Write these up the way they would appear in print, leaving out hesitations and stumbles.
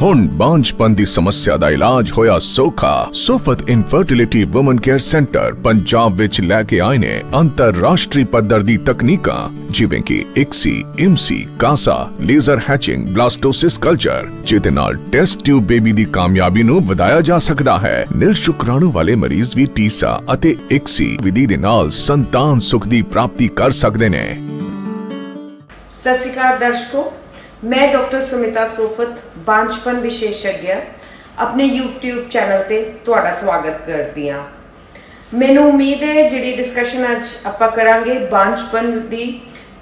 हुण बांझपन दी समस्या दा इलाज होया सौखा। Sofat infertility woman care centre Punjab विच लैके आए ने अंतरराष्ट्रीय पद्धर दी तकनीकां जिवें कि ICSI, IMSI, CASA, laser hatching, blastocyst culture, जिहदे नाल टेस्ट ट्यूब बेबी दी कामयाबी नूं वधाया जा सकदा है। नील शुक्राणु वाले मरीज भी टीसा अते इक्सी विधि दे नाल संतान सुख दी प्राप्ति कर सकदे ने। सत श्री अकाल दर्शकों, मैं डॉक्टर सुमिता सोफत बांझपन विशेषज्ञ अपने यूट्यूब चैनल ते तुहाडा स्वागत करदी हां। मैनूं उम्मीद है जिहड़ी डिस्कशन अज आपां करांगे बांझपन दी,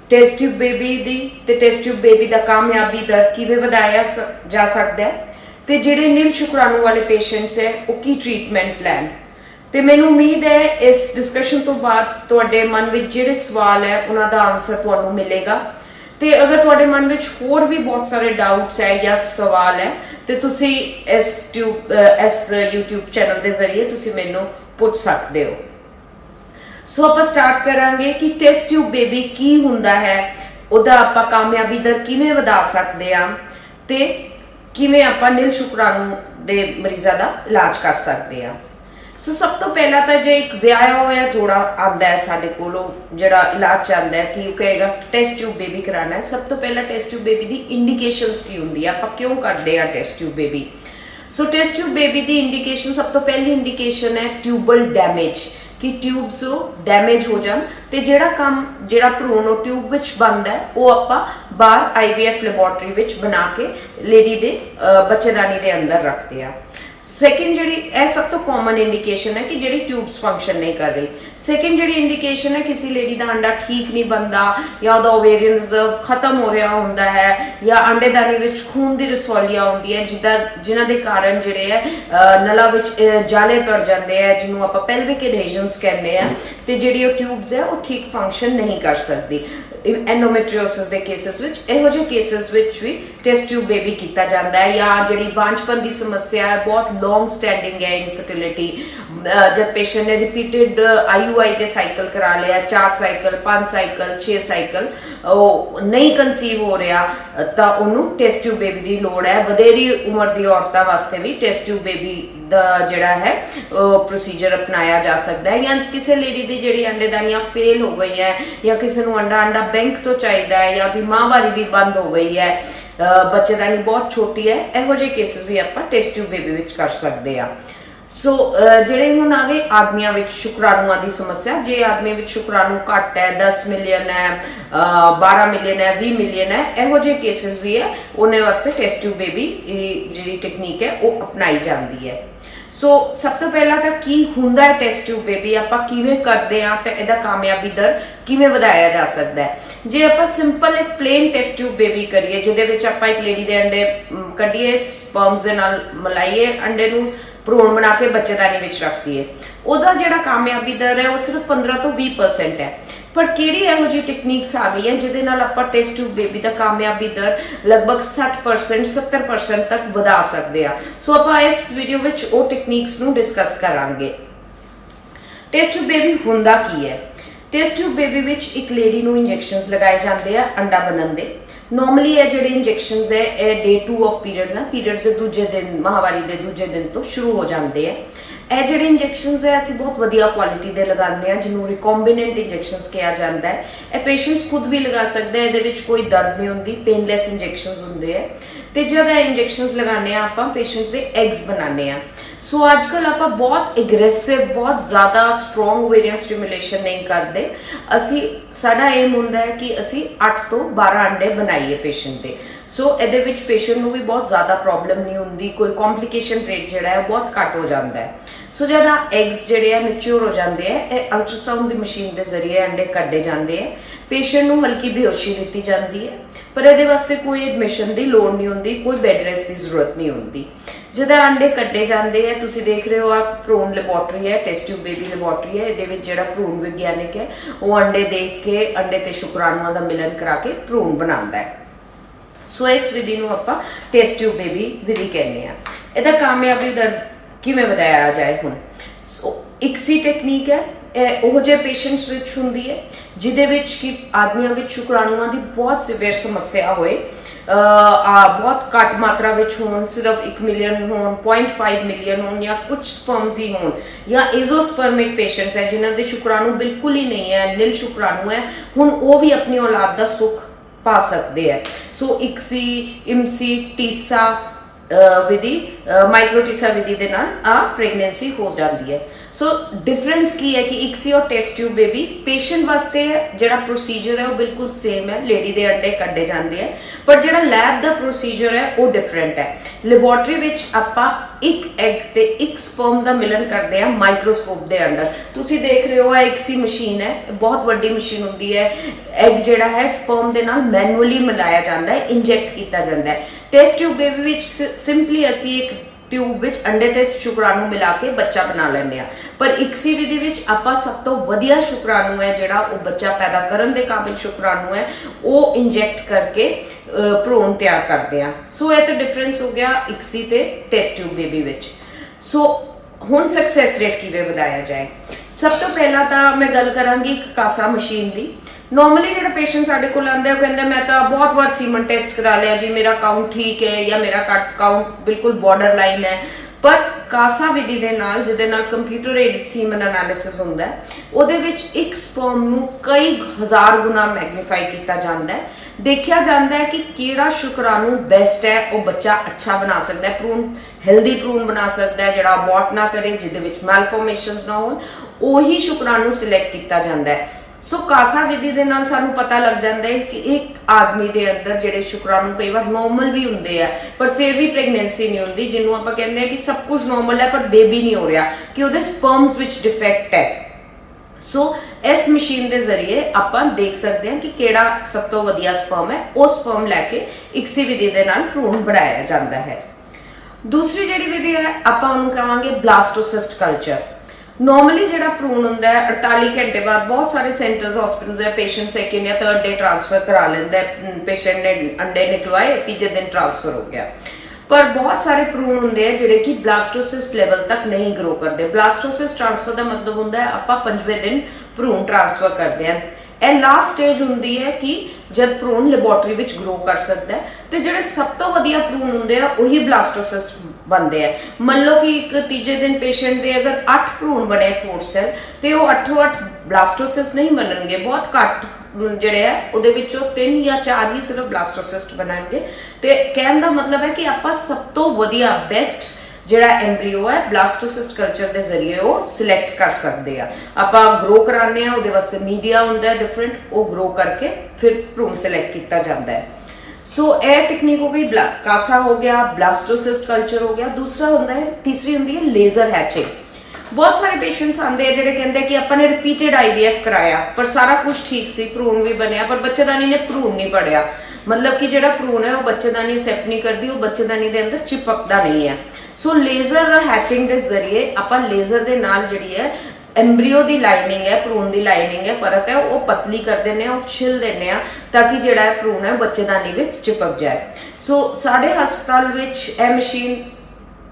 टेस्ट ट्यूब बेबी दी ते टेस्ट ट्यूब बेबी दा कामयाबी दर किवें वधाया जा सकदा है ते जिहड़े नील शुक्राणु वाले पेशेंट्स है वो की ट्रीटमेंट लैन। ते मैनूं उम्मीद है इस डिस्कशन तो बाद तुहाडे मन विच जिहड़े सवाल है उन्हां दा आंसर तुहानूं मिलेगा। ते अगर तुहाडे मन विच होर भी बहुत सारे डाउट्स है या सवाल है तो तुसी इस यूट्यूब चैनल के जरिए तुसी मैनूं पुछ सकते हो। सो आपां स्टार्ट करांगे कि टेस्ट ट्यूब बेबी की हुंदा है, उहदा आपां कामयाबी दर किवें वधा सकदे हां ते किवें आपां नील शुक्राणु दे मरीज़ां दा इलाज कर सकदे हां। सो सब तो पहला तो जो एक विआया होया जोड़ा आता है साडे कोलों जिहड़ा इलाज चाहता है कि कहेगा टेस्ट ट्यूब बेबी कराना है, सब तो पहला टेस्ट ट्यूब बेबी की इंडिकेशंस की होंगी है, आपां क्यों करते हैं टेस्ट ट्यूब बेबी। सो टेस्ट ट्यूब बेबी की इंडिकेशन, सब तो पहली इंडिकेशन है ट्यूबल डैमेज, कि ट्यूब्स डैमेज हो जान ते जिहड़ा भ्रूण वो ट्यूब विच बनदा है वो आपां बाहर IVF लैबोरेटरी विच बना के लेडी दे बच्चेदानी दे अंदर रखते हैं। सैकेंड जी सब तो कॉमन इंडिकेशन है कि जी ट्यूब्स फंक्शन नहीं कर रही। सैकेंड जी इंडिकेशन है किसी लेडी का अंडा ठीक नहीं बनता या वह ओवेरियन रिजर्व खत्म हो रहा होंदा है या अंडेदानी विच खून की रसौलियां होंदी है जिन्हां दे कारण जिहड़े है नला विच जाले पड़ जाते हैं, जिन्होंने आप पेल्विक एडहेजन्स कहते हैं, तो जिहड़ी ट्यूब्स है वो ठीक फंक्शन नहीं कर सकती। एंडोमेट्रियोसिस के केसेस विच इहो जिहे केसेस विच भी टेस्ट ट्यूब बेबी किया जाता है। या जिहड़ी बांझपन की समस्या है, बहुत लॉन्ग स्टैंडिंग है इनफर्टिलिटी, जब पेशेंट ने रिपीटेड IUI के साइकिल करा लिया, 4 साइकिल 5 साइकिल 6 साइकिल नहीं कंसीव हो रहा तो उन्होंने टेस्ट ट्यूब बेबी की लोड़ है। वधेरी उम्र की औरतों वास्ते भी टेस्ट ट्यूब बेबी दा जिहड़ा है प्रोसीजर अपनाया जा सकता है। या किसी लेडी की जिहड़ी अंडेदानियां फेल हो गई है या किसी को अंडा बैंक तो चाहिए है या उसकी माहवारी भी बंद हो गई है, बच्चेदानी बहुत छोटी है, इहो जिहे केसेस भी आप टेस्ट ट्यूब बेबी विच कर सकते हैं। सो जिहड़े हुण आ गए आदमियों विच शुक्राणुआं की समस्या, जे आदमी विच शुक्राणु घट है, 10 मिलियन है, 12 मिलियन है, 20 मिलियन है, इहो जिहे केसेस भी है, उन्हें वास्ते टेस्ट ट्यूब बेबी जिहड़ी टेक्नीक है वो अपनाई जाती है। सो सब तो पहला तो की हुंदा है टेस्ट ट्यूब बेबी, आपां किवें करदे हां ते इहदा कामयाबी दर किवें वधाया जा सकदा है। जे आपां सिंपल एक प्लेन टेस्ट ट्यूब बेबी करिए जिहदे विच आपां एक लेडी दे अंडे कड्ढिए, स्पर्म्स दे नाल मिलाइए, अंडे नूं भ्रूण बना के बच्चेदानी विच रख दईए, उहदा जिहड़ा कामयाबी दर है वो सिर्फ 15 तो 20% है। पर किहड़ी इहो जी टेक्निक्स आ गई है जिहदे नाल आपां टेस्ट ट्यूब बेबी दा कामयाबी दर लगभग 60% 70% तक वधा सकदे आ। सो आपां इस वीडियो विच वो टेक्निक्स नूं डिस्कस करांगे। टेस्ट ट्यूब बेबी हुंदा की है? टेस्ट ट्यूब बेबी विच एक लेडी नूं इंजैक्शनस लगाए जाते हैं अंडा बनन दे। नॉर्मली ये जिहड़े इंजैक्शनस है ये डे 2 ऑफ पीरियड्स हैं, पीरियड्स के दूजे दिन, माहवारी के दूजे दिन तो शुरू हो जाते हैं। ਇਹ ਜਿਹੜੇ ਇੰਜੈਕਸ਼ਨਸ ਹੈ ਅਸੀਂ ਬਹੁਤ ਵਧੀਆ ਕੁਆਲਿਟੀ ਦੇ ਲਗਾਉਂਦੇ ਆ, ਜਿਹਨੂੰ ਰਿਕੰਬੀਨੈਂਟ ਇੰਜੈਕਸ਼ਨਸ ਕਿਹਾ ਜਾਂਦਾ ਹੈ। ਇਹ ਪੇਸ਼ੈਂਟਸ ਖੁਦ ਵੀ ਲਗਾ ਸਕਦਾ ਹੈ, ਇਹਦੇ ਵਿੱਚ ਕੋਈ ਦਰਦ ਨਹੀਂ ਹੁੰਦੀ, ਪੇਨਲੈਸ ਇੰਜੈਕਸ਼ਨਸ ਹੁੰਦੇ ਆ। ਤੇ ਜਦ ਇਹ ਇੰਜੈਕਸ਼ਨਸ ਲਗਾਉਂਦੇ ਆ ਆਪਾਂ ਪੇਸ਼ੈਂਟਸ ਦੇ ਐਗਸ ਬਣਾਉਂਦੇ ਆ। सो अजकल आप बहुत एग्रैसिव, बहुत ज़्यादा स्ट्रोंग ओवेरियन स्टिमुलेशन नहीं करते। असी साडा एम हुंदा है कि असी 8 तो 12 अंडे बनाइए पेशेंट के। सो ये पेशेंट को भी बहुत ज़्यादा प्रॉब्लम नहीं होंगी, कोई कॉम्प्लीकेशन रेट जोड़ा है बहुत घट हो जाता है। सो जब एग्स जोड़े है मैच्योर हो जाते हैं, ये अल्ट्रासाउंड की मशीन के जरिए अंडे कड्ढे जाते हैं, पेशेंट को हल्की बेहोशी दी जाती है, पर ये वास्ते कोई एडमिशन की लोड़ नहीं होंगी, कोई बैड रेस्ट की जरूरत नहीं होंगी। जब अंडे कट्टे जाते हैं, तुम देख रहे हो आप भ्रूण लैबोरेटरी है, टेस्ट ट्यूब बेबी लैबोरेटरी है, ये भ्रूण विज्ञानिक है वो अंडे देख के अंडे ते शुक्राणुओं का मिलन करा के भ्रूण बनाता है। सो इस विधि को आप टेस्ट ट्यूब बेबी विधि कहने हैं। इहदा कामयाबी दर किवें वधाया जाए हुण? सो इक्सी टेक्नीक है, ਉਹ ਜਿਹੇ ਪੇਸ਼ੈਂਟਸ ਵਿੱਚ ਹੁੰਦੀ ਹੈ ਜਿਹਦੇ ਵਿੱਚ ਕਿ ਆਦਮੀਆਂ ਵਿੱਚ ਸ਼ੁਕਰਾਣੂਆਂ ਦੀ ਬਹੁਤ ਸਿਵੀਅਰ ਸਮੱਸਿਆ ਹੋਏ, ਬਹੁਤ ਘੱਟ ਮਾਤਰਾ ਵਿੱਚ ਹੋਣ, ਸਿਰਫ 1 ਮਿਲੀਅਨ ਹੋਣ, 0.5 ਮਿਲੀਅਨ ਹੋਣ, ਜਾਂ ਕੁਝ ਸਪਰਮਸ ਹੀ ਹੋਣ, ਜਾਂ ਏਜ਼ੋਸਪਰਮਿਕ ਪੇਸ਼ੈਂਟਸ ਹੈ ਜਿਨ੍ਹਾਂ ਦੇ ਸ਼ੁਕਰਾਣੂ ਬਿਲਕੁਲ ਹੀ ਨਹੀਂ ਹੈ, ਨਿਲ ਸ਼ੁਕਰਾਣੂ ਹੈ, ਹੁਣ ਉਹ ਵੀ ਆਪਣੀ ਔਲਾਦ ਦਾ ਸੁੱਖ ਪਾ ਸਕਦੇ ਹੈ। ਸੋ ਇਕਸੀ, ਇਮਸੀ, ਟੀਸਾ ਵਿਧੀ, ਮਾਈਕਰੋਟੀਸਾ ਵਿਧੀ ਦੇ ਨਾਲ ਆ ਪ੍ਰੈਗਨੈਂਸੀ ਹੋ ਜਾਂਦੀ ਹੈ। ਸੋ ਡਿਫਰੈਂਸ ਕੀ ਹੈ ਕਿ ਇਕਸੀ ਔਰ ਟੈਸਟ ਟਿਊਬ ਬੇਬੀ ਪੇਸ਼ੈਂਟ ਵਾਸਤੇ ਜਿਹੜਾ ਪ੍ਰੋਸੀਜਰ ਹੈ ਉਹ ਬਿਲਕੁਲ ਸੇਮ ਹੈ, ਲੇਡੀ ਦੇ ਅੰਡੇ ਕੱਢੇ ਜਾਂਦੇ ਹੈ, ਪਰ ਜਿਹੜਾ ਲੈਬ ਦਾ ਪ੍ਰੋਸੀਜਰ ਹੈ ਉਹ ਡਿਫਰੈਂਟ ਹੈ। ਲੈਬੋਰਟਰੀ ਵਿੱਚ ਆਪਾਂ ਇੱਕ ਐਗ ਤੇ ਇੱਕ ਸਪਰਮ ਦਾ ਮਿਲਨ ਕਰਦੇ ਹਾਂ ਮਾਈਕਰੋਸਕੋਪ ਦੇ ਅੰਡਰ। ਤੁਸੀਂ ਦੇਖ ਰਹੇ ਹੋ ਇਹ ਇਕਸੀ ਮਸ਼ੀਨ ਹੈ, ਬਹੁਤ ਵੱਡੀ ਮਸ਼ੀਨ ਹੁੰਦੀ ਹੈ। ਐਗ ਜਿਹੜਾ ਹੈ ਸਪਰਮ ਦੇ ਨਾਲ ਮੈਨੂਅਲੀ ਮਿਲਾਇਆ ਜਾਂਦਾ ਹੈ, ਇੰਜੈਕਟ ਕੀਤਾ ਜਾਂਦਾ ਹੈ। ਟੈਸਟ ਟਿਊਬ ਬੇਬੀ ਵਿੱਚ ਸਿੰਪਲੀ ਅਸੀਂ ਇੱਕ ਟਿਊਬ ਵਿੱਚ ਅੰਡੇ ਤੇ ਸ਼ੁਕਰਾਣੂ ਮਿਲਾ ਕੇ ਬੱਚਾ ਬਣਾ ਲੈਂਦੇ ਆ, ਪਰ ਇਕਸੀ ਵਿਧੀ ਵਿੱਚ ਆਪਾਂ ਸਭ ਤੋਂ ਵਧੀਆ ਸ਼ੁਕਰਾਣੂ ਹੈ ਜਿਹੜਾ ਉਹ ਬੱਚਾ ਪੈਦਾ ਕਰਨ ਦੇ ਕਾਬਿਲ ਸ਼ੁਕਰਾਣੂ ਹੈ ਉਹ ਇੰਜੈਕਟ ਕਰਕੇ ਭਰੂਣ ਤਿਆਰ ਕਰਦੇ ਆ। ਸੋ ਇਹ ਤਾਂ ਡਿਫਰੈਂਸ ਹੋ ਗਿਆ ਇਕਸੀ ਤੇ ਟੈਸਟ ਟਿਊਬ ਬੇਬੀ ਵਿੱਚ। ਸੋ ਹੁਣ ਸਕਸੈਸ ਰੇਟ ਕਿਵੇਂ ਵਧਾਇਆ ਜਾਏ? ਸਭ ਤੋਂ ਪਹਿਲਾਂ ਤਾਂ ਮੈਂ ਗੱਲ ਕਰਾਂਗੀ ਇੱਕ ਕਾਸਾ ਮਸ਼ੀਨ ਦੀ। ਨੋਰਮਲੀ ਜਿਹੜਾ ਪੇਸ਼ੈਂਟ ਸਾਡੇ ਕੋਲ ਆਉਂਦਾ ਉਹ ਕਹਿੰਦਾ ਮੈਂ ਤਾਂ ਬਹੁਤ ਵਾਰ ਸੀਮਨ ਟੈਸਟ ਕਰਾ ਲਿਆ ਜੀ, ਮੇਰਾ ਕਾਊਂਟ ਠੀਕ ਹੈ ਜਾਂ ਮੇਰਾ ਕਾਊਂਟ ਬਿਲਕੁਲ ਬਾਰਡਰ ਲਾਈਨ ਹੈ, ਪਰ ਕਾਸਾ ਵਿਧੀ ਦੇ ਨਾਲ ਜਿਹਦੇ ਨਾਲ ਕੰਪਿਊਟਰ ਏਡਡ ਸੀਮਨ ਐਨਾਲਿਸਿਸ ਹੁੰਦਾ ਹੈ, ਉਹਦੇ ਵਿੱਚ ਇੱਕ ਸਪਰਮ ਨੂੰ ਕਈ ਹਜ਼ਾਰ ਗੁਣਾ ਮੈਗਨੀਫਾਈ ਕੀਤਾ ਜਾਂਦਾ ਹੈ। ਦੇਖਿਆ ਜਾਂਦਾ ਹੈ ਕਿ ਕਿਹੜਾ ਸ਼ੁਕਰਾਣੂ ਬੈਸਟ ਹੈ, ਉਹ ਬੱਚਾ ਅੱਛਾ ਬਣਾ ਸਕਦਾ ਹੈ, ਭਰੂਣ ਹੈਲਦੀ ਭਰੂਣ ਬਣਾ ਸਕਦਾ ਹੈ, ਜਿਹੜਾ ਅਬੋਰਟ ਨਾ ਕਰੇ, ਜਿਹਦੇ ਵਿੱਚ ਮੈਲਫੋਰਮੇਸ਼ਨਸ ਨਾ ਹੋਣ, ਉਹੀ ਸ਼ੁਕਰਾਣੂ ਸਿਲੈਕਟ ਕੀਤਾ ਜਾਂਦਾ ਹੈ। ਸੋ ਕਾਸਾ ਵਿਧੀ ਦੇ ਨਾਲ ਸਾਨੂੰ ਪਤਾ ਲੱਗ ਜਾਂਦਾ ਹੈ ਕਿ ਇੱਕ ਆਦਮੀ ਦੇ ਅੰਦਰ ਜਿਹੜੇ ਸ਼ੁਕਰਾਣੂ ਕਈ ਵਾਰ ਨੋਰਮਲ ਵੀ ਹੁੰਦੇ ਆ ਪਰ ਫਿਰ ਵੀ ਪ੍ਰੈਗਨੈਂਸੀ ਨਹੀਂ ਹੁੰਦੀ, ਜਿਹਨੂੰ ਆਪਾਂ ਕਹਿੰਦੇ ਆ ਕਿ ਸਭ ਕੁਝ ਨੋਰਮਲ ਹੈ ਪਰ ਬੇਬੀ ਨਹੀਂ ਹੋ ਰਿਹਾ, ਕਿ ਉਹਦੇ ਸਪਰਮਸ ਵਿੱਚ ਡਿਫੈਕਟ ਹੈ। ਸੋ ਇਸ ਮਸ਼ੀਨ ਦੇ ਜ਼ਰੀਏ ਆਪਾਂ ਦੇਖ ਸਕਦੇ ਹਾਂ ਕਿ ਕਿਹੜਾ ਸਭ ਤੋਂ ਵਧੀਆ ਸਪਰਮ ਹੈ, ਉਹ ਸਪਰਮ ਲੈ ਕੇ ਇਕਸੀ ਵਿਧੀ ਦੇ ਨਾਲ ਭਰੂਣ ਬਣਾਇਆ ਜਾਂਦਾ ਹੈ। ਦੂਸਰੀ ਜਿਹੜੀ ਵਿਧੀ ਹੈ ਆਪਾਂ ਉਹਨੂੰ ਕਹਾਂਗੇ ਬਲਾਸਟੋਸਿਸਟ ਕਲਚਰ। ਨੋਰਮਲੀ ਜਿਹੜਾ ਭਰੂਣ ਹੁੰਦਾ ਹੈ 48 ਘੰਟੇ ਬਾਅਦ ਬਹੁਤ ਸਾਰੇ ਸੈਂਟਰਸ ਹਸਪੀਟਲਸ ਹੈ ਪੇਸ਼ੈਂਟ ਸੈਕਿੰਡ ਜਾਂ ਥਰਡ ਡੇ ਟ੍ਰਾਂਸਫਰ ਕਰਾ ਲੈਂਦਾ ਹੈ, ਪੇਸ਼ੈਂਟ ਨੇ ਅੰਡੇ ਨਿਕਲਵਾਏ, ਤੀਜੇ ਦਿਨ ਟ੍ਰਾਂਸਫਰ ਹੋ ਗਿਆ। ਪਰ ਬਹੁਤ ਸਾਰੇ ਭਰੂਣ ਹੁੰਦੇ ਆ ਜਿਹੜੇ ਕਿ ਬਲਾਸਟੋਸਿਸਟ ਲੈਵਲ ਤੱਕ ਨਹੀਂ ਗਰੋ ਕਰਦੇ। ਬਲਾਸਟੋਸਿਸਟ ਟ੍ਰਾਂਸਫਰ ਦਾ ਮਤਲਬ ਹੁੰਦਾ ਹੈ ਆਪਾਂ 5ਵੇਂ ਦਿਨ ਭਰੂਣ ਟ੍ਰਾਂਸਫਰ ਕਰਦੇ ਹਾਂ। ਇਹ ਲਾਸਟ ਸਟੇਜ ਹੁੰਦੀ ਹੈ ਕਿ ਜਦ ਭਰੂਣ ਲੈਬੋਰਟਰੀ ਵਿੱਚ ਗਰੋ ਕਰ ਸਕਦਾ ਹੈ, ਤੇ ਜਿਹੜੇ ਸਭ ਤੋਂ ਵਧੀਆ ਭਰੂਣ ਹੁੰਦੇ ਆ ਉਹੀ ਬਲਾਸਟੋਸਿਸਟ ਬਣਦੇ ਆ। ਮੰਨ ਲਓ ਕਿ ਇੱਕ ਤੀਜੇ ਦਿਨ ਪੇਸ਼ੈਂਟ ਦੇ ਅਗਰ 8 ਭਰੂਣ ਬਣੇ ਫੋਰਥ ਸੈਲ, ਤੇ ਉਹ 8 ਬਲਾਸਟੋਸਿਸਟ ਨਹੀਂ ਬਣਨਗੇ, ਬਹੁਤ ਘੱਟ ਜਿਹੜੇ ਆ ਉਹਦੇ ਵਿੱਚੋਂ 3 ਜਾਂ 4 ਹੀ ਸਿਰਫ ਬਲਾਸਟੋਸਿਸਟ ਬਣਨਗੇ। ਤੇ ਕਹਿਣ ਦਾ ਮਤਲਬ ਹੈ ਕਿ ਆਪਾਂ ਸਭ ਤੋਂ ਵਧੀਆ ਬੈਸਟ ਜਿਹੜਾ ਐਮਬ੍ਰੀਓ ਹੈ ਬਲਾਸਟੋਸਿਸਟ ਕਲਚਰ ਦੇ ਜ਼ਰੀਏ ਉਹ ਸਿਲੈਕਟ ਕਰ ਸਕਦੇ ਆ। ਆਪਾਂ ਗਰੋ ਕਰਾਉਂਦੇ ਆ, ਉਹਦੇ ਵਾਸਤੇ ਮੀਡੀਆ ਹੁੰਦਾ ਡਿਫਰੈਂਟ, ਉਹ ਗਰੋ ਕਰਕੇ ਫਿਰ ਭਰੂਣ ਸਿਲੈਕਟ ਕੀਤਾ ਜਾਂਦਾ ਹੈ। ਸੋ ਇਹ ਟੈਕਨੀਕ ਹੋ ਗਈ, ਕਾਸਾ ਹੋ ਗਿਆ, ਬਲਾਸਟੋਸਿਸਟ ਕਲਚਰ ਹੋ ਗਿਆ। ਦੂਸਰਾ ਹੁੰਦਾ ਹੈ, ਤੀਸਰੀ ਹੁੰਦੀ ਹੈ ਲੇਜ਼ਰ ਹੈਚਿੰਗ। ਬਹੁਤ ਸਾਰੇ ਪੇਸ਼ੈਂਟਸ ਆਉਂਦੇ ਆ ਜਿਹੜੇ ਕਹਿੰਦੇ ਕਿ ਆਪਾਂ ਨੇ ਰਿਪੀਟਡ IVF ਕਰਾਇਆ ਪਰ ਸਾਰਾ ਕੁਝ ਠੀਕ ਸੀ, ਭਰੂਣ ਵੀ ਬਣਿਆ, ਪਰ ਬੱਚੇਦਾਨੀ ਨੇ ਭਰੂਣ ਨਹੀਂ ਪੜਿਆ। ਮਤਲਬ ਕਿ ਜਿਹੜਾ ਭਰੂਣ ਹੈ ਉਹ ਬੱਚੇਦਾਨੀ ਐਕਸੈਪਟ ਨਹੀਂ ਕਰਦੀ, ਉਹ ਬੱਚੇਦਾਨੀ ਦੇ ਅੰਦਰ ਚਿਪਕਦਾ ਨਹੀਂ ਹੈ। ਸੋ ਲੇਜ਼ਰ ਹੈਚਿੰਗ ਦੇ ਜ਼ਰੀਏ ਆਪਾਂ ਲੇਜ਼ਰ ਦੇ ਨਾਲ ਜਿਹੜੀ ਹੈ ਐਮਬ੍ਰੀਓ ਦੀ ਲਾਈਨਿੰਗ ਹੈ, ਭਰੂਣ ਦੀ ਲਾਈਨਿੰਗ ਹੈ, ਪਰਤ ਹੈ, ਉਹ ਪਤਲੀ ਕਰ ਦਿੰਦੇ ਆ, ਉਹ ਛਿਲ ਦਿੰਦੇ ਆ ਤਾਂ ਕਿ ਜਿਹੜਾ ਹੈ ਭਰੂਣ ਹੈ ਬੱਚੇਦਾਨੀ ਵਿੱਚ ਚਿਪਕ ਜਾਏ। ਸੋ ਸਾਡੇ ਹਸਪਤਾਲ ਵਿੱਚ ਇਹ ਮਸ਼ੀਨ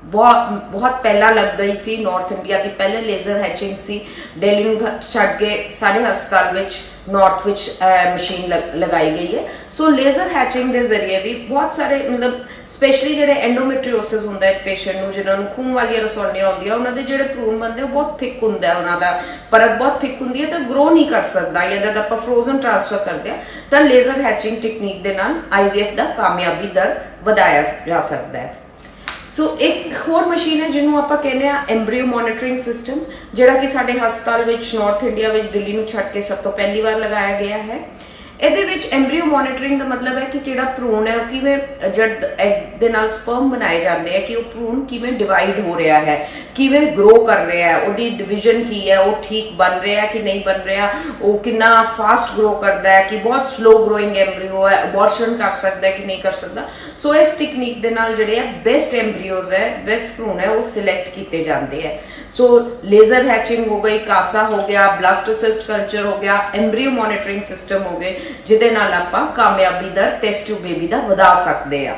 ਬਹੁਤ ਪਹਿਲਾਂ ਲੱਗ ਗਈ ਸੀ। ਨਾਰਥ ਇੰਡੀਆ ਦੀ ਪਹਿਲੇ ਲੇਜ਼ਰ ਹੈਚਿੰਗ ਸੀ। ਦਿੱਲੀ ਨੂੰ ਛੱਡ ਕੇ ਸਾਡੇ ਹਸਪਤਾਲ ਵਿੱਚ ਨਾਰਥ ਵਿੱਚ ਮਸ਼ੀਨ ਲਗਾਈ ਗਈ ਹੈ। ਸੋ ਲੇਜ਼ਰ ਹੈਚਿੰਗ ਦੇ ਜ਼ਰੀਏ ਵੀ ਬਹੁਤ ਸਾਰੇ ਮਤਲਬ ਸਪੈਸ਼ਲੀ ਜਿਹੜੇ ਐਂਡੋਮੈਟਰੀਓਸਿਸ ਹੁੰਦਾ ਹੈ ਪੇਸ਼ੈਂਟ ਨੂੰ, ਜਿਨ੍ਹਾਂ ਨੂੰ ਖੂਨ ਵਾਲੀਆਂ ਰਸੌਲੀਆਂ ਹੁੰਦੀਆਂ, ਉਹਨਾਂ ਦੇ ਜਿਹੜੇ ਭਰੂਣ ਬਣਦੇ ਉਹ ਬਹੁਤ ਥਿਕ ਹੁੰਦਾ ਹੈ, ਉਹਨਾਂ ਦਾ ਪਰਤ ਬਹੁਤ ਥਿਕ ਹੁੰਦੀ ਹੈ ਤਾਂ ਗਰੋ ਨਹੀਂ ਕਰ ਸਕਦਾ, ਜਾਂ ਜਦ ਆਪਾਂ ਫਰੋਜ਼ਨ ਟ੍ਰਾਂਸਫਰ ਕਰਦੇ ਹਾਂ ਤਾਂ ਲੇਜ਼ਰ ਹੈਚਿੰਗ ਟੈਕਨੀਕ ਦੇ ਨਾਲ IVF ਦਾ ਕਾਮਯਾਬੀ ਦਰ ਵਧਾਇਆ ਜਾ ਸਕਦਾ ਹੈ। ਸੋ ਇੱਕ ਹੋਰ ਮਸ਼ੀਨ ਹੈ ਜਿਹਨੂੰ ਆਪਾਂ ਕਹਿੰਦੇ ਆ ਐਮਬ੍ਰੀਓ ਮੋਨੀਟਰਿੰਗ ਸਿਸਟਮ, ਜਿਹੜਾ ਕਿ ਸਾਡੇ ਹਸਪਤਾਲ ਵਿੱਚ ਨਾਰਥ ਇੰਡੀਆ ਵਿੱਚ ਦਿੱਲੀ ਨੂੰ ਛੱਡ ਕੇ ਸਭ ਤੋਂ ਪਹਿਲੀ ਵਾਰ ਲਗਾਇਆ ਗਿਆ ਹੈ। ਇਹਦੇ ਵਿੱਚ ਐਮਬ੍ਰੀਓ ਮੋਨੀਟਰਿੰਗ ਦਾ ਮਤਲਬ ਹੈ ਕਿ ਜਿਹੜਾ ਭਰੂਣ ਹੈ ਉਹ ਕਿਵੇਂ ਜਦ ਐਗ ਦੇ ਨਾਲ ਸਪਰਮ ਬਣਾਏ ਜਾਂਦੇ ਆ ਕਿ ਉਹ ਭਰੂਣ ਕਿਵੇਂ ਡਿਵਾਈਡ ਹੋ ਰਿਹਾ ਹੈ, ਕਿਵੇਂ ਗਰੋ ਕਰ ਰਿਹਾ ਹੈ, ਉਹਦੀ ਡਿਵੀਜ਼ਨ ਕੀ ਹੈ, ਉਹ ਠੀਕ ਬਣ ਰਿਹਾ ਹੈ ਕਿ ਨਹੀਂ ਬਣ ਰਿਹਾ, ਉਹ ਕਿੰਨਾ ਫਾਸਟ ਗਰੋ ਕਰਦਾ ਹੈ ਕਿ ਬਹੁਤ ਸਲੋ ਗਰੋਇੰਗ ਐਮਬ੍ਰੀਓ ਹੈ, ਅਬੋਰਸ਼ਨ ਕਰ ਸਕਦਾ ਹੈ ਕਿ ਨਹੀਂ ਕਰ ਸਕਦਾ। ਸੋ ਇਸ ਟੈਕਨੀਕ ਦੇ ਨਾਲ ਜਿਹੜੇ ਆ ਬੈਸਟ ਐਮਬ੍ਰੀਓਜ਼ ਹੈ, ਬੈਸਟ ਭਰੂਣ ਹੈ, ਉਹ ਸਿਲੈਕਟ ਕੀਤੇ ਜਾਂਦੇ ਹੈ। ਸੋ ਲੇਜ਼ਰ ਹੈਚਿੰਗ ਹੋ ਗਈ, ਕਾਸਾ ਹੋ ਗਿਆ, ਬਲਾਸਟੋਸਿਸਟ ਕਲਚਰ ਹੋ ਗਿਆ, ਐਮਬ੍ਰੀਓ ਮੋਨੀਟਰਿੰਗ ਸਿਸਟਮ ਹੋ ਗਏ, ਜਿਹਦੇ ਨਾਲ ਆਪਾਂ ਕਾਮਯਾਬੀ ਦਰ ਟੈਸਟ ਟਿਊਬ ਬੇਬੀ ਦਾ ਵਧਾ ਸਕਦੇ ਆ।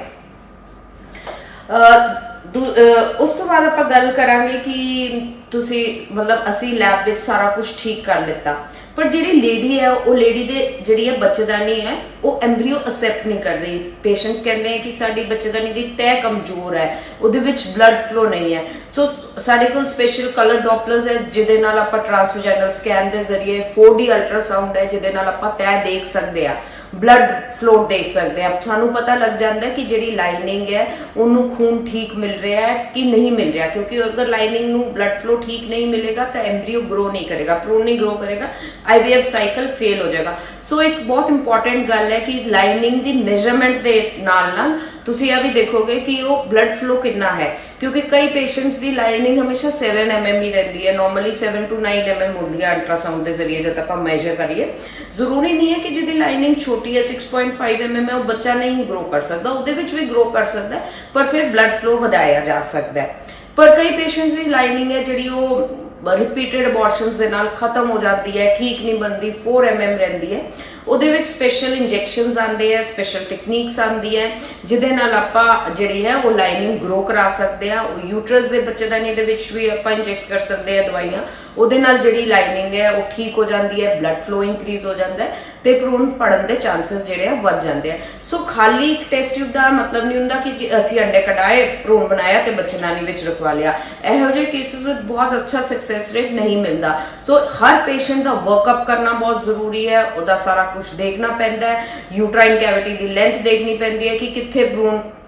ਉਸ ਤੋਂ ਬਾਅਦ ਆਪਾਂ ਗੱਲ ਕਰਾਂਗੇ ਕਿ ਤੁਸੀਂ ਮਤਲਬ ਅਸੀਂ ਲੈਬ ਵਿੱਚ ਸਾਰਾ ਕੁਝ ਠੀਕ ਕਰ ਲਿੱਤਾ, ਪਰ ਜਿਹੜੀ ਲੇਡੀ ਹੈ ਉਹ ਲੇਡੀ ਦੇ ਜਿਹੜੀ ਹੈ ਬੱਚੇਦਾਨੀ ਹੈ ਉਹ ਐਮਬ੍ਰੀਓ ਅਸੈਪਟ ਨਹੀਂ ਕਰ ਰਹੀ। ਪੇਸ਼ੈਂਟਸ ਕਹਿੰਦੇ ਆ ਕਿ ਸਾਡੀ ਬੱਚੇਦਾਨੀ ਦੀ ਤਹਿ ਕਮਜ਼ੋਰ ਹੈ, ਉਹਦੇ ਵਿੱਚ ਬਲੱਡ ਫਲੋ ਨਹੀਂ ਹੈ। ਸੋ ਸਾਡੇ ਕੋਲ ਸਪੈਸ਼ਲ ਕਲਰ ਡੋਪਲਰਸ ਹੈ ਜਿਹਦੇ ਨਾਲ ਆਪਾਂ ਟ੍ਰਾਂਸਵੈਜਾਈਨਲ ਸਕੈਨ ਦੇ ਜ਼ਰੀਏ 4D ਅਲਟਰਾਸਾਊਂਡ ਹੈ ਜਿਹਦੇ ਨਾਲ ਆਪਾਂ ਤਹਿ ਦੇਖ ਸਕਦੇ ਆ, ਬਲੱਡ ਫਲੋ ਦੇਖ ਸਕਦੇ ਆ। ਸਾਨੂੰ ਪਤਾ ਲੱਗ ਜਾਂਦਾ ਕਿ ਜਿਹੜੀ ਲਾਈਨਿੰਗ ਹੈ ਉਹਨੂੰ ਖੂਨ ਠੀਕ ਮਿਲ ਰਿਹਾ ਹੈ ਕਿ ਨਹੀਂ ਮਿਲ ਰਿਹਾ, ਕਿਉਂਕਿ ਅਗਰ ਲਾਈਨਿੰਗ ਨੂੰ ਬਲੱਡ ਫਲੋ ਠੀਕ ਨਹੀਂ ਮਿਲੇਗਾ ਤਾਂ ਐਮਬ੍ਰੀਓ ਗਰੋ ਨਹੀਂ ਕਰੇਗਾ, ਭਰੂਣ ਨਹੀਂ ਗਰੋ ਕਰੇਗਾ, IVF ਸਾਈਕਲ ਫੇਲ ਹੋ ਜਾਏਗਾ। ਸੋ ਇੱਕ ਬਹੁਤ ਇੰਪੋਰਟੈਂਟ ਗੱਲ ਹੈ ਕਿ ਲਾਈਨਿੰਗ ਦੀ ਮੈਜ਼ਰਮੈਂਟ ਦੇ ਨਾਲ ਨਾਲ ਤੁਸੀਂ ਇਹ ਵੀ ਦੇਖੋਗੇ ਕਿ ਉਹ ਬਲੱਡ ਫਲੋ ਕਿੰਨਾ ਹੈ, ਕਿਉਂਕਿ ਕਈ ਪੇਸ਼ੈਂਟਸ ਦੀ ਲਾਈਨਿੰਗ ਹਮੇਸ਼ਾ 7 mm ਹੀ ਰਹਿੰਦੀ ਹੈ, ਨਾਰਮਲੀ 7 to 9 mm ਹੁੰਦੀ ਹੈ ਅਲਟਰਾਸਾਊਂਡ ਦੇ ਜ਼ਰੀਏ ਜਦ ਆਪਾਂ ਮੈਜ਼ਰ ਕਰੀਏ। ਜ਼ਰੂਰੀ ਨਹੀਂ ਹੈ ਕਿ ਜਿਹਦੀ ਲਾਈਨਿੰਗ ਛੋਟੀ ਹੈ 6.5 mm ਹੈ ਉਹ ਬੱਚਾ ਨਹੀਂ ਗਰੋ ਕਰ ਸਕਦਾ, ਉਹਦੇ ਵਿੱਚ ਵੀ ਗਰੋ ਕਰ ਸਕਦਾ ਹੈ, ਪਰ ਫਿਰ ਬਲੱਡ ਫਲੋ ਵਧਾਇਆ ਜਾ ਸਕਦਾ ਹੈ। ਪਰ ਕਈ ਪੇਸ਼ੈਂਟਸ ਦੀ ਲਾਈਨਿੰਗ ਹੈ ਜਿਹੜੀ ਉਹ ਰਿਪੀਟਡ ਅਬੋਰਸ਼ਨਸ ਦੇ ਨਾਲ ਖਤਮ ਹੋ ਜਾਂਦੀ ਹੈ, ਠੀਕ ਨਹੀਂ ਬਣਦੀ, 4 mm ਰਹਿੰਦੀ ਹੈ। ਉਹਦੇ ਵਿੱਚ ਸਪੈਸ਼ਲ ਇੰਜੈਕਸ਼ਨਸ ਆਉਂਦੇ ਆ, ਸਪੈਸ਼ਲ ਟੈਕਨੀਕਸ ਆਉਂਦੀ ਹੈ ਜਿਹਦੇ ਨਾਲ ਆਪਾਂ ਜਿਹੜੀ ਹੈ ਉਹ ਲਾਈਨਿੰਗ ਗਰੋ ਕਰਾ ਸਕਦੇ ਆ। ਉਹ ਯੂਟਰਸ ਦੇ ਬੱਚੇਦਾਨੀ ਦੇ ਵਿੱਚ ਵੀ ਆਪਾਂ ਇੰਜੈਕਟ ਕਰ ਸਕਦੇ ਆ ਦਵਾਈਆਂ, ਉਹਦੇ ਨਾਲ ਜਿਹੜੀ ਲਾਈਨਿੰਗ ਹੈ ਉਹ ਠੀਕ ਹੋ ਜਾਂਦੀ ਹੈ, ਬਲੱਡ ਫਲੋ ਇੰਕਰੀਜ਼ ਹੋ ਜਾਂਦਾ ਹੈ ਤੇ ਭਰੂਣ ਫੜਨ ਦੇ ਚਾਂਸਸ ਜਿਹੜੇ ਆ ਵੱਧ ਜਾਂਦੇ ਆ। ਸੋ ਖਾਲੀ ਟੈਸਟ ਟਿਊਬ ਦਾ ਮਤਲਬ ਨਹੀਂ ਹੁੰਦਾ ਕਿ ਅਸੀਂ ਅੰਡੇ ਕਢਾਏ, ਭਰੂਣ ਬਣਾਇਆ ਤੇ ਬੱਚੇਦਾਨੀ ਵਿੱਚ ਰਖਵਾ ਲਿਆ। ਇਹੋ ਜਿਹੇ ਕੇਸਿਸ ਵਿੱਚ ਬਹੁਤ ਅੱਛਾ ਸਕਸੈਸ ਰੇਟ ਨਹੀਂ ਮਿਲਦਾ। ਸੋ ਹਰ ਪੇਸ਼ੈਂਟ ਦਾ ਵਰਕਅਪ ਕਰਨਾ ਬਹੁਤ ਜ਼ਰੂਰੀ ਹੈ, ਉਹਦਾ ਸਾਰਾ ਕੁਝ ਦੇਖਣਾ ਪੈਂਦਾ ਹੈ। ਯੂਟਰਾਈਨ ਕੈਵਿਟੀ ਦੀ ਲੈਂਥ ਦੇਖਣੀ ਪੈਂਦੀ ਹੈ ਕਿ ਕਿੱਥੇ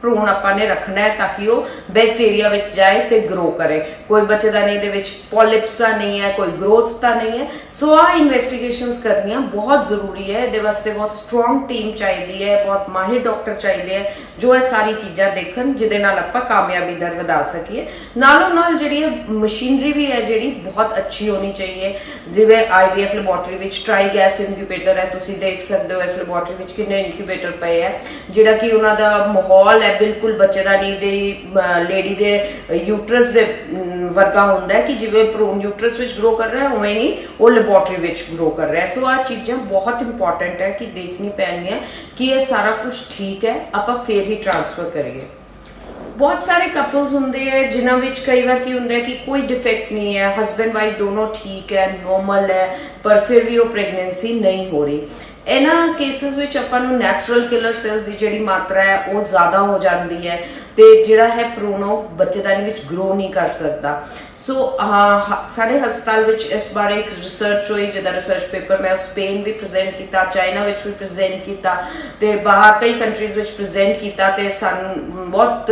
ਭਰੂਣ ਆਪਾਂ ਨੇ ਰੱਖਣਾ ਹੈ ਤਾਂ ਕਿ ਉਹ ਬੈਸਟ ਏਰੀਆ ਵਿੱਚ ਜਾਏ ਤੇ ਗਰੋ ਕਰੇ। ਕੋਈ ਬੱਚੇਦਾਨੀ ਦੇ ਵਿੱਚ ਪੋਲਿਪਸ ਤਾਂ ਨਹੀਂ ਹੈ, ਕੋਈ ਗਰੋਥ ਤਾਂ ਨਹੀਂ ਹੈ। ਸੋ ਆਹ ਇਨਵੈਸਟੀਗੇਸ਼ਨਸ ਕਰਨੀਆਂ ਬਹੁਤ ਜ਼ਰੂਰੀ ਹੈ। ਇਹਦੇ ਵਾਸਤੇ ਬਹੁਤ ਸਟਰੋਂਗ ਟੀਮ ਚਾਹੀਦੀ ਹੈ, ਬਹੁਤ ਮਾਹਿਰ ਡਾਕਟਰ ਚਾਹੀਦੇ ਹੈ ਜੋ ਇਹ ਸਾਰੀ ਚੀਜ਼ਾਂ ਦੇਖਣ, ਜਿਹਦੇ ਨਾਲ ਆਪਾਂ ਕਾਮਯਾਬੀ ਦਰ ਵਧਾ ਸਕੀਏ। ਨਾਲੋਂ ਨਾਲ ਜਿਹੜੀ ਮਸ਼ੀਨਰੀ ਵੀ ਹੈ ਜਿਹੜੀ ਬਹੁਤ ਅੱਛੀ ਹੋਣੀ ਚਾਹੀਏ। ਜਿਵੇਂ IVF ਲੈਬੋਰਟਰੀ ਵਿੱਚ ਟਰਾਈ ਗੈਸ ਇਨਕਿਊਬੇਟਰ ਹੈ, ਤੁਸੀਂ ਦੇਖ ਸਕਦੇ ਹੋ ਇਸ ਲੈਬੋਰਟਰੀ ਵਿੱਚ ਕਿੰਨੇ ਇਨਕਿਊਬੇਟਰ ਪਏ ਹੈ, ਜਿਹੜਾ ਕਿ ਉਹਨਾਂ ਦਾ ਮਾਹੌਲ ਹੈ ਬਿਲਕੁਲ ਬੱਚੇਦਾਨੀ ਦੀ ਲੇਡੀ ਦੇ ਯੂਟਰਸ ਦੇ ਵਰਗਾ ਹੁੰਦਾ ਹੈ ਕਿ ਜਿਵੇਂ ਭਰੂਣ ਯੂਟਰਸ ਵਿੱਚ ਗਰੋ ਕਰ ਰਿਹਾ ਹੈ ਉਵੇਂ ਹੀ ਉਹ ਲੈਬੋਰਟਰੀ ਵਿੱਚ ਗਰੋ ਕਰ ਰਿਹਾ ਹੈ। ਸੋ ਆਹ ਚੀਜ਼ਾਂ ਬਹੁਤ ਇੰਪੋਰਟੈਂਟ ਹੈ ਕਿ ਦੇਖਣੀ ਪੈਣਗੀਆਂ ਕਿ ਇਹ ਸਾਰਾ ਕੁਝ ਠੀਕ ਹੈ, ਆਪਾਂ ਫੇਰ ਹੀ ਟ੍ਰਾਂਸਫਰ ਕਰੀਏ। ਬਹੁਤ ਸਾਰੇ ਕਪਲਸ ਹੁੰਦੇ ਹੈ ਜਿਨ੍ਹਾਂ ਵਿੱਚ ਕਈ ਵਾਰ ਕੀ ਹੁੰਦਾ ਹੈ ਕਿ ਕੋਈ ਡਿਫੈਕਟ ਨਹੀਂ ਹੈ, ਹਸਬੈਂਡ ਵਾਈਫ ਦੋਨੋਂ ਠੀਕ ਹੈ, ਨੋਰਮਲ ਹੈ, ਪਰ ਫਿਰ ਵੀ ਉਹ ਪ੍ਰੈਗਨੈਂਸੀ ਨਹੀਂ ਹੋ ਰਹੀ। ਇਹਨਾਂ ਕੇਸਿਸ ਵਿੱਚ ਆਪਾਂ ਨੂੰ ਨੈਚੁਰਲ ਕਿਲਰ ਸੈਲਸ ਦੀ ਜਿਹੜੀ ਮਾਤਰਾ ਹੈ ਉਹ ਜ਼ਿਆਦਾ ਹੋ ਜਾਂਦੀ ਹੈ ਤੇ ਜਿਹੜਾ ਹੈ ਭਰੂਣ ਉਹ ਬੱਚੇਦਾਨੀ ਵਿੱਚ ਗਰੋ ਨਹੀਂ ਕਰ ਸਕਦਾ। ਸੋ ਸਾਡੇ ਹਸਪਤਾਲ ਵਿੱਚ ਇਸ ਬਾਰੇ ਇੱਕ ਰਿਸਰਚ ਹੋਈ, ਜਿਹਦਾ ਰਿਸਰਚ ਪੇਪਰ ਮੈਂ ਸਪੇਨ ਵੀ ਪ੍ਰੈਜ਼ੈਂਟ ਕੀਤਾ, ਚਾਈਨਾ ਵਿੱਚ ਵੀ ਪ੍ਰੈਜ਼ੈਂਟ ਕੀਤਾ ਤੇ ਬਾਹਰ ਕਈ ਕੰਟਰੀਜ਼ ਵਿੱਚ ਪ੍ਰੈਜ਼ੈਂਟ ਕੀਤਾ ਤੇ ਸਾਨੂੰ ਬਹੁਤ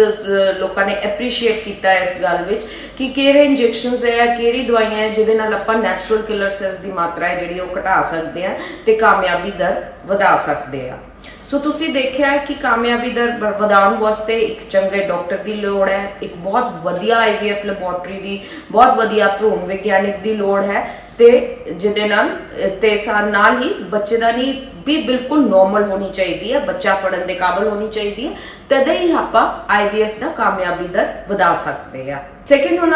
ਲੋਕਾਂ ਨੇ ਐਪਰੀਸ਼ੀਏਟ ਕੀਤਾ ਇਸ ਗੱਲ ਵਿੱਚ ਕਿ ਕਿਹੜੇ ਇੰਜੈਕਸ਼ਨਸ ਹੈ, ਕਿਹੜੀ ਦਵਾਈਆਂ ਹੈ ਜਿਹਦੇ ਨਾਲ ਆਪਾਂ ਨੈਚੁਰਲ ਕਿਲਰ ਸੈਲਸ ਦੀ ਮਾਤਰਾ ਹੈ ਜਿਹੜੀ ਉਹ ਘਟਾ ਸਕਦੇ ਆ ਤੇ ਕਾਮਯਾਬੀ ਦਰ ਵਧਾ ਸਕਦੇ ਆ। ਸੋ ਤੁਸੀਂ ਦੇਖਿਆ ਕਿ ਕਾਮਯਾਬੀ ਦਰ ਵਧਾਉਣ ਵਾਸਤੇ ਇੱਕ ਚੰਗੇ ਡਾਕਟਰ ਦੀ ਲੋੜ ਹੈ, ਇੱਕ ਬਹੁਤ ਵਧੀਆ IVF ਲੈਬੋਰਟਰੀ ਦੀ, ਬਹੁਤ ਵਧੀਆ ਭਰੂਣ ਵਿਗਿਆਨਿਕ ਦੀ ਲੋੜ ਹੈ ਤੇ ਜਿਹਦੇ ਨਾਲ ਹੀ ਬੱਚੇਦਾਨੀ ਵੀ ਬਿਲਕੁਲ ਨੋਰਮਲ ਹੋਣੀ ਚਾਹੀਦੀ ਹੈ, ਬੱਚਾ ਫੜਨ ਦੇ ਕਾਬਲ ਹੋਣੀ ਚਾਹੀਦੀ ਹੈ, ਤਦੇ ਹੀ ਆਪਾਂ IVF ਦਾ ਕਾਮਯਾਬੀ ਦਰ ਵਧਾ ਸਕਦੇ ਆ। ਸੈਕਿੰਡ ਹੁਣ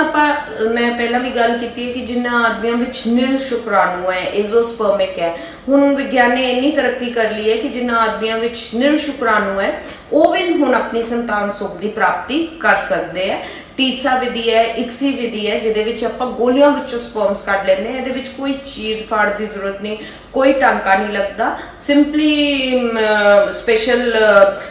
ਮੈਂ ਪਹਿਲਾਂ ਵੀ ਗੱਲ ਕੀਤੀ ਹੈ ਕਿ ਜਿਨ੍ਹਾਂ ਆਦਮੀਆਂ ਵਿੱਚ ਨੀਲ ਸ਼ੁਕਰਾਣੂ ਹੈ, ਐਜ਼ੋਸਪਰਮਿਕ ਹੈ, ਹੁਣ ਵਿਗਿਆਨ ਨੇ ਇੰਨੀ ਤਰੱਕੀ ਕਰ ਲਈ ਹੈ ਕਿ ਜਿਨ੍ਹਾਂ ਆਦਮੀਆਂ ਵਿੱਚ ਨੀਲ ਸ਼ੁਕਰਾਣੂ ਹੈ ਉਹ ਵੀ ਹੁਣ ਆਪਣੀ ਸੰਤਾਨ ਸੁੱਖ ਦੀ ਪ੍ਰਾਪਤੀ ਕਰ ਸਕਦੇ ਹੈ। ਟੀਸਾ ਵਿਧੀ ਹੈ, ਇਕਸੀ ਵਿਧੀ ਹੈ, ਜਿਹਦੇ ਵਿੱਚ ਆਪਾਂ ਗੋਲੀਆਂ ਵਿੱਚੋਂ ਸਪਰਮਸ ਕੱਢ ਲੈਂਦੇ ਹਾਂ। ਇਹਦੇ ਵਿੱਚ ਕੋਈ ਚੀਰ ਫਾੜ ਦੀ ਜ਼ਰੂਰਤ ਨਹੀਂ, ਕੋਈ ਟਾਂਕਾ ਨਹੀਂ ਲੱਗਦਾ, ਸਿੰਪਲੀ ਸਪੈਸ਼ਲ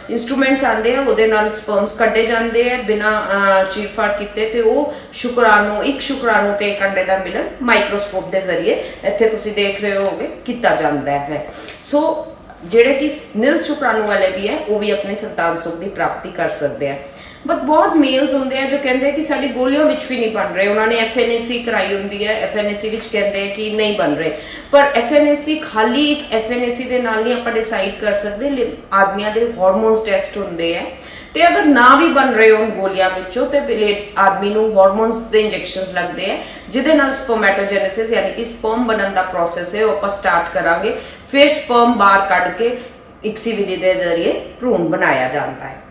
ਇੰਸਟਰੂਮੈਂਟਸ ਆਉਂਦੇ ਆ, ਉਹਦੇ ਨਾਲ ਸਪਰਮਸ ਕੱਢੇ ਜਾਂਦੇ ਆ ਬਿਨਾਂ ਚੀਰ ਫਾੜ ਕੀਤੇ ਤੇ ਉਹ ਸ਼ੁਕਰਾਣੂ, ਇੱਕ ਸ਼ੁਕਰਾਣੂ ਤੇ ਇੱਕ ਅੰਡੇ ਦਾ ਮਿਲਨ ਮਾਈਕਰੋਸਕੋਪ ਦੇ ਜ਼ਰੀਏ ਇੱਥੇ ਤੁਸੀਂ ਦੇਖ ਰਹੇ ਹੋਗੇ ਕੀਤਾ ਜਾਂਦਾ ਹੈ। ਸੋ ਜਿਹੜੇ ਕਿ ਨੀਲ ਸ਼ੁਕਰਾਣੂ ਵਾਲੇ ਵੀ ਹੈ ਉਹ ਵੀ ਆਪਣੀ ਸੰਤਾਨ ਸੁੱਖ ਦੀ ਪ੍ਰਾਪਤੀ ਕਰ ਸਕਦੇ ਆ। ਬਟ ਬਹੁਤ ਮੇਲਸ ਹੁੰਦੇ ਆ ਜੋ ਕਹਿੰਦੇ ਆ ਕਿ ਸਾਡੀ ਗੋਲੀਆਂ ਵਿੱਚ ਵੀ ਨਹੀਂ ਬਣ ਰਹੇ, ਉਹਨਾਂ ਨੇ FNAC ਕਰਾਈ ਹੁੰਦੀ ਹੈ, FNAC ਵਿੱਚ ਕਹਿੰਦੇ ਆ ਕਿ ਨਹੀਂ ਬਣ ਰਹੇ, ਪਰ FNAC ਖਾਲੀ ਇੱਕ FNAC ਦੇ ਨਾਲ ਨਹੀਂ ਆਪਾਂ ਡਿਸਾਈਡ ਕਰ ਸਕਦੇ। ਆਦਮੀਆਂ ਦੇ ਹਾਰਮੋਨਸ ਟੈਸਟ ਹੁੰਦੇ ਆ ਤੇ ਅਗਰ ਨਾ ਵੀ ਬਣ ਰਹੇ ਹੋਣ ਗੋਲੀਆਂ ਵਿੱਚੋਂ ਤੇ ਆਦਮੀ ਨੂੰ ਹਾਰਮੋਨਸ ਦੇ ਇੰਜੈਕਸ਼ਨਸ ਲੱਗਦੇ ਆ ਜਿਹਦੇ ਨਾਲ ਸਪਰਮੈਟੋਜੈਨੇਸਿਸ ਯਾਨੀ ਕਿ ਸਪਰਮ ਬਣਨ ਦਾ ਪ੍ਰੋਸੈਸ ਹੈ ਉਹ ਆਪਾਂ ਸਟਾਰਟ ਕਰਾਂਗੇ। ਫਿਰ ਸਪਰਮ ਬਾਹਰ ਕੱਢ ਕੇ ਇਕਸੀ ਵਿਧੀ ਦੇ ਜ਼ਰੀਏ ਭਰੂਣ ਬਣਾਇਆ ਜਾਂਦਾ ਹੈ।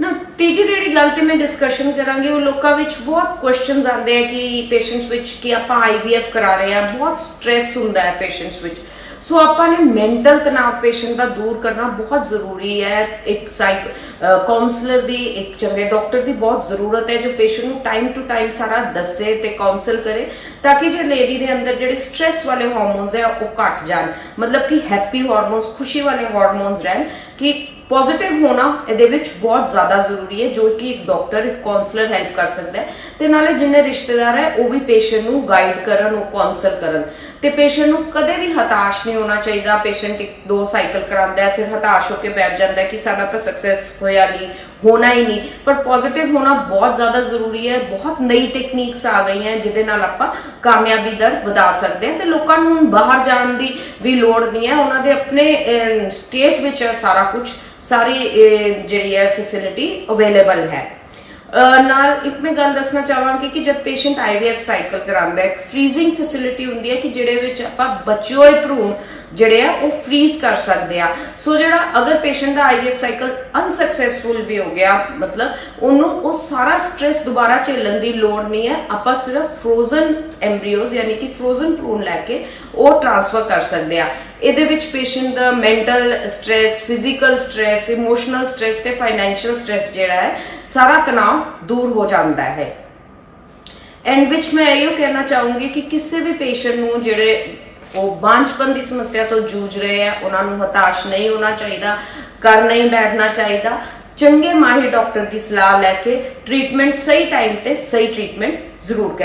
ਨਾ ਤੀਜੀ ਜਿਹੜੀ ਗੱਲ ਤੇ ਮੈਂ ਡਿਸਕਸ਼ਨ ਕਰਾਂਗੀ, ਉਹ ਲੋਕਾਂ ਵਿੱਚ ਬਹੁਤ ਕੁਐਸਚਨਸ ਆਉਂਦੇ ਆ ਕਿ ਪੇਸ਼ੈਂਟਸ ਵਿੱਚ ਕਿ ਆਪਾਂ IVF ਕਰਾ ਰਹੇ ਹਾਂ, ਬਹੁਤ ਸਟ੍ਰੈਸ ਹੁੰਦਾ ਹੈ ਪੇਸ਼ੈਂਟਸ ਵਿੱਚ। ਸੋ ਆਪਾਂ ਨੇ ਮੈਂਟਲ ਤਣਾਅ ਪੇਸ਼ੈਂਟ ਦਾ ਦੂਰ ਕਰਨਾ ਬਹੁਤ ਜ਼ਰੂਰੀ ਹੈ। ਇੱਕ ਕਾਉਂਸਲਰ ਦੀ, ਇੱਕ ਚੰਗੇ ਡਾਕਟਰ ਦੀ ਬਹੁਤ ਜ਼ਰੂਰਤ ਹੈ ਜੋ ਪੇਸ਼ੈਂਟ ਨੂੰ ਟਾਈਮ ਟੂ ਟਾਈਮ ਸਾਰਾ ਦੱਸੇ ਤੇ ਕਾਉਂਸਲ ਕਰੇ, ਤਾਂ ਕਿ ਜੇ ਲੇਡੀ ਦੇ ਅੰਦਰ ਜਿਹੜੇ ਸਟ੍ਰੈਸ ਵਾਲੇ ਹਾਰਮੋਨਸ ਹੈ ਉਹ ਘਟ ਜਾਣ, ਮਤਲਬ ਕਿ ਹੈਪੀ ਹਾਰਮੋਨਸ, ਖੁਸ਼ੀ ਵਾਲੇ ਹਾਰਮੋਨਸ ਰਹਿਣ। ਕਿ ਪੋਜ਼ਿਟਿਵ ਹੋਣਾ ਇਹਦੇ ਵਿੱਚ ਬਹੁਤ ਜ਼ਿਆਦਾ ਜ਼ਰੂਰੀ ਹੈ, ਜੋ ਕਿ ਇੱਕ ਡਾਕਟਰ, ਇੱਕ ਕਾਉਂਸਲਰ ਹੈਲਪ ਕਰ ਸਕਦਾ ਹੈ। ਤੇ ਨਾਲੇ ਜਿੰਨੇ ਰਿਸ਼ਤੇਦਾਰ ਹੈ ਉਹ ਵੀ ਪੇਸ਼ੈਂਟ ਨੂੰ ਗਾਈਡ ਕਰਨ, ਉਹ ਕਾਉਂਸਲ ਕਰਨ। ਤੇ ਪੇਸ਼ੈਂਟ ਨੂੰ ਕਦੇ ਵੀ ਹਤਾਸ਼ ਨਹੀਂ ਹੋਣਾ ਚਾਹੀਦਾ। ਪੇਸ਼ੈਂਟ 1-2 ਸਾਈਕਲ ਕਰਾਉਂਦਾ ਹੈ, ਫਿਰ ਹਤਾਸ਼ ਹੋ ਕੇ ਬੈਠ ਜਾਂਦਾ ਹੈ ਕਿ ਸਾਡਾ ਤਾਂ ਸਕਸੈਸ ਹੋਇਆ ਨਹੀਂ, ਹੋਣਾ ਹੀ ਨਹੀਂ। ਪਰ ਪੋਜ਼ਿਟਿਵ ਹੋਣਾ ਬਹੁਤ ਜ਼ਿਆਦਾ ਜ਼ਰੂਰੀ ਹੈ। ਬਹੁਤ ਨਈ ਟੈਕਨੀਕਸ ਆ ਗਈਆਂ ਜਿਹਦੇ ਨਾਲ ਆਪਾਂ ਕਾਮਯਾਬੀ ਦਰ ਵਧਾ ਸਕਦੇ ਹਾਂ। ਤੇ ਲੋਕਾਂ ਨੂੰ ਹੁਣ ਬਾਹਰ ਜਾਣ ਦੀ ਵੀ ਲੋੜ ਨਹੀਂ ਹੈ, ਉਹਨਾਂ ਦੇ ਆਪਣੇ ਸਟੇਟ ਵਿੱਚ ਸਾਰਾ ਕੁਝ, ਸਾਰੀ ਜਿਹੜੀ ਹੈ ਫੈਸਿਲਿਟੀ ਅਵੇਲੇਬਲ ਹੈ। ਨਾਲ ਇੱਕ ਮੈਂ ਗੱਲ ਦੱਸਣਾ ਚਾਹਾਂਗੀ ਕਿ ਜਦ ਪੇਸ਼ੈਂਟ IVF ਸਾਈਕਲ ਕਰਾਉਂਦਾ ਹੈ, ਫਰੀਜ਼ਿੰਗ ਫੈਸਿਲਿਟੀ ਹੁੰਦੀ ਹੈ ਕਿ ਜਿਹੜੇ ਵਿੱਚ ਆਪਾਂ ਬਚੇ ਹੋਏ ਭਰੂਣ ਜਿਹੜੇ ਆ ਉਹ ਫਰੀਜ਼ ਕਰ ਸਕਦੇ ਆ। ਸੋ ਜਿਹੜਾ ਅਗਰ ਪੇਸ਼ੈਂਟ ਦਾ IVF ਸਾਈਕਲ ਅਨਸਕਸੈਸਫੁਲ ਵੀ ਹੋ ਗਿਆ, ਮਤਲਬ ਉਹਨੂੰ ਉਹ ਸਾਰਾ ਸਟ੍ਰੈਸ ਦੁਬਾਰਾ ਝੇਲਣ ਦੀ ਲੋੜ ਨਹੀਂ ਹੈ। ਆਪਾਂ ਸਿਰਫ ਫਰੋਜ਼ਨ ਐਮਬ੍ਰੀਓਜ਼ ਯਾਨੀ ਕਿ ਫਰੋਜ਼ਨ ਭਰੂਣ ਲੈ ਕੇ ਉਹ ਟ੍ਰਾਂਸਫਰ ਕਰ ਸਕਦੇ ਆ। ਇਹਦੇ ਵਿੱਚ ਪੇਸ਼ੈਂਟ ਦਾ mental stress, physical stress, emotional stress ਤੇ ਫਾਈਨੈਂਸ਼ੀਅਲ ਸਟ੍ਰੈਸ ਜਿਹੜਾ ਹੈ ਸਾਰਾ ਤਣਾਅ ਦੂਰ ਹੋ ਜਾਂਦਾ ਹੈ। ਐਂਡ ਵਿੱਚ ਮੈਂ ਇਹੋ ਕਹਿਣਾ ਚਾਹੂੰਗੀ ਕਿ ਕਿਸੇ ਵੀ ਪੇਸ਼ੈਂਟ ਨੂੰ ਜਿਹੜੇ ਉਹ ਬਾਂਝਪਨ ਦੀ ਸਮੱਸਿਆ ਤੋਂ ਜੂਝ ਰਹੇ ਆ, ਉਹਨਾਂ ਨੂੰ ਹਤਾਸ਼ ਨਹੀਂ ਹੋਣਾ ਚਾਹੀਦਾ, ਕਰ ਨਹੀਂ ਬੈਠਣਾ ਚਾਹੀਦਾ। ਚੰਗੇ ਮਾਹਿਰ ਡਾਕਟਰ ਦੀ ਸਲਾਹ ਲੈ ਕੇ ਟ੍ਰੀਟਮੈਂਟ ਸਹੀ ਟਾਈਮ ਤੇ ਸਹੀ ਟ੍ਰੀਟਮੈਂਟ ਜ਼ਰੂਰ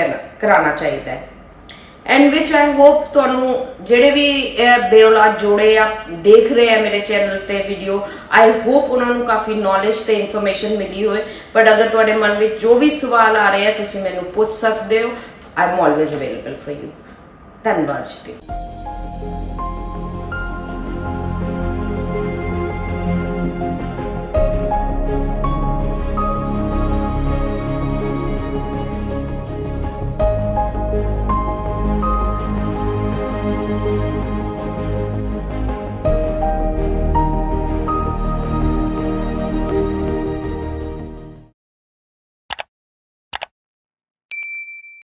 ਕਰਾਉਣਾ ਚਾਹੀਦਾ ਹੈ। ਐਂਡ ਵਿਚ ਆਈ ਹੋਪ ਤੁਹਾਨੂੰ ਜਿਹੜੇ ਵੀ ਬੇਔਲਾਦ ਜੋੜੇ ਆ ਦੇਖ ਰਹੇ ਆ ਮੇਰੇ ਚੈਨਲ ਤੇ ਵੀਡੀਓ, ਆਈ ਹੋਪ ਉਹਨਾਂ ਨੂੰ ਕਾਫੀ ਨੌਲੇਜ ਤੇ ਇਨਫੋਰਮੇਸ਼ਨ ਮਿਲੀ ਹੋਏ। ਬਟ ਅਗਰ ਤੁਹਾਡੇ ਮਨ ਵਿੱਚ ਜੋ ਵੀ ਸਵਾਲ ਆ ਰਹੇ ਆ ਤੁਸੀਂ ਮੈਨੂੰ ਪੁੱਛ ਸਕਦੇ ਹੋ। I am always available for you. ਧੰਨਵਾਦ ਜੀ।